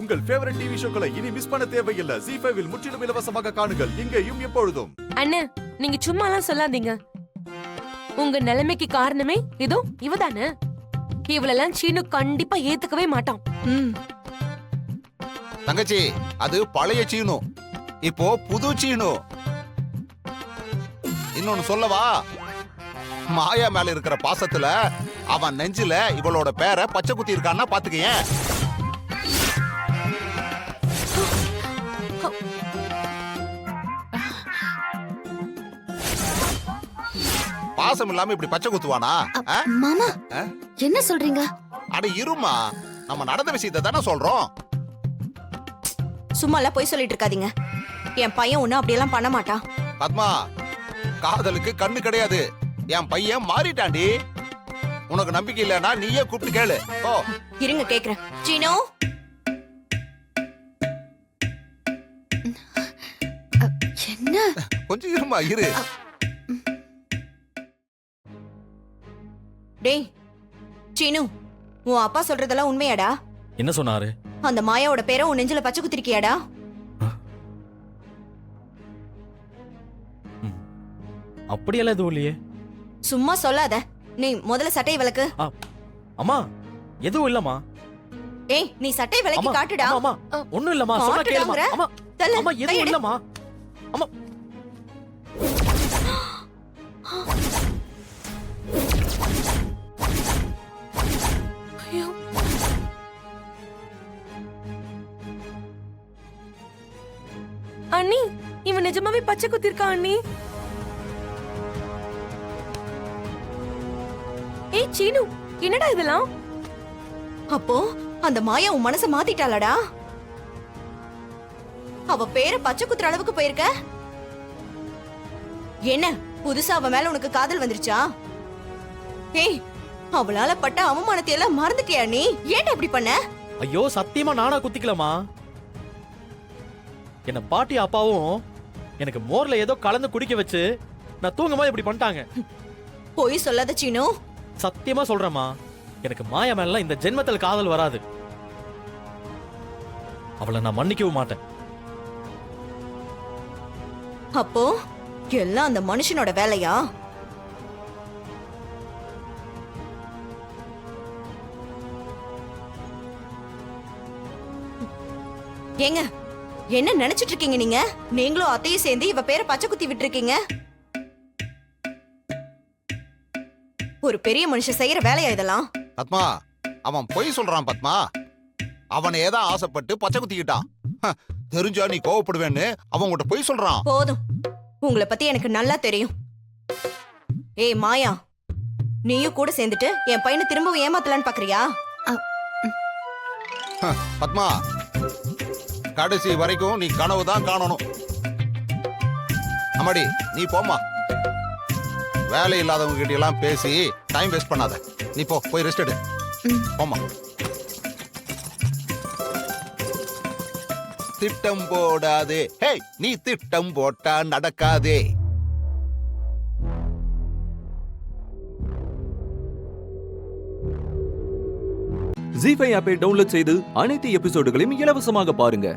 உங்கள் favourite TV ஷோக்களை இனி miss பண்ண தேவையில்லை. ஜீ5 இல் முற்றிலும் இலவசமாக காணுங்கள், இங்கேயும் எப்பொழுதும். அண்ணே, நீங்க சும்மாலாம் சொல்லாதீங்க. உங்க நிலைமைக்கு காரணமே இதோ இவதானே. இவளெல்லாம் சீனு கண்டிப்பா ஏத்துக்கவே மாட்டான். தங்கச்சி, அது பழைய சீனு, இப்போ புது சீனு. இன்னொன்னு சொல்லவா, மாயா மேல இருக்கிற பாசத்துல அவன் நெஞ்சில இவளோட பேரை பச்சை குத்தி இருக்கான்னா பாத்துக்கேன். பாசம் இல்லாம இப்படி பச்சை குத்துவானா? மாமா என்ன சொல்றீங்க? அட இருமா, நம்ம நடந்த விஷயத்தை தானே சொல்றோம். சும்மா எல்லாம் போய் சொல்லிட்டு இருக்காதீங்க. என் பையன் ஒண்ணும் அப்படியெல்லாம் பண்ண மாட்டான். பத்மா, காதலுக்கு கண்ணு கிடையாது. என் பையன் மாறிட்டாண்டி. உனக்கு நம்பிக்கை இல்லைன்னா நீயே கூப்பிட்டு கேளு. ஓ இருங்க கேக்குறேன். சீனோ, என்ன? கொஞ்சம் இருமா, இரு. டேய் சீனு, உன் அப்பா சொல்றதெல்லாம் உண்மையாடா? என்ன சொன்னாரு? அந்த மாயாவோட பேரை உன் நெஞ்சில பச்சை குத்திருக்கியாடா? அப்படியெல்லாம் எதுவும் இல்லையே. சும்மா சொல்லாத. நீ முதல்ல சட்டையை விளக்கு. அம்மா, எதுவும் இல்லம்மா. ஏய், நீ சட்டையை விளக்கி காட்டுடா. அம்மா, ஒண்ணும் இல்லம்மா, சொன்னா கேளுமா. அம்மா, தள்ளு, அம்மா, எதுவும் கையெடு. இல்லம்மா. அம்மா, ஐயோ, அண்ணி, இவன் நிஜமாவே பச்சை குத்திருக்கான் அண்ணி. ஏய் சீனு, என்னடா இதெல்லாம்? அப்போ அந்த மாயா உன் மனச மாத்திட்டாளடா? அவ பேரை பச்சை குத்துற அளவுக்கு போயிருக்க? என்ன புதுசா அவ மேல உனக்கு காதல் வந்துருச்சா? ஏய், அவளால பட்ட அவமானத்தை எல்லாம் மறந்துட்டியா நீ? ஏன்டா இப்படி பண்ண? ஐயோ, சத்தியமா நானா குத்திக்கலமா. என்ன பாட்டி அப்பாவும் எனக்கு மோர்ல ஏதோ கலந்து குடிக்க வச்சு நான் தூங்கும்போது இப்படி பண்ணிட்டாங்க. போய் சொல்லாத சீனு. சத்தியமா சொல்றேம்மா, எனக்கு மாயா மேல இந்த ஜென்மத்தில் காதல் வராது. அவளை நான் மன்னிக்கவும் மாட்டேன். அப்போ எல்லாம் அந்த மனுஷனோட வேலையா? ஏங்க, என்ன நினைச்சிட்டு இருக்கீங்க நீங்க? நீங்களும் அத்தையும் சேர்ந்து இவ பேரை பச்சை குத்தி விட்டு இருக்கீங்க. ஒரு பெரிய மனுஷன் செய்யற வேலையா இதெல்லாம்? பத்மா, அவன் பொய் சொல்றான் பத்மா. அவனை ஏதா ஆசைப்பட்டு பச்சை குத்திக்கிட்டான். தெரிஞ்சா நீ கோவப்படுவேன்னு அவன் உன்கிட்ட பொய் சொல்றான். போதும், உங்களை பத்தி எனக்கு நல்லா தெரியும். ஏய் மாயா, நீயும் கூட சேர்ந்துட்டு என் பையனை திரும்பவும் ஏமாத்தலான்னு பாக்குறியா? பத்மா, கடைசி வரைக்கும் நீ கனவு தான் காணணும். அம்மாடி, நீ போம்மா. வேலை இல்லாதவங்க கிட்ட எல்லாம் பேசி டைம் வேஸ்ட் பண்ணாத. நீ போய் ரெஸ்ட் எடு. போம்மா. திட்டம் போடாதே. ஹே, நீ திட்டம் போட்டா நடக்காதே. ஜீ5 ஆப்பை டவுன்லோட் செய்து அனைத்து எபிசோடுகளையும் இலவசமாக பாருங்க.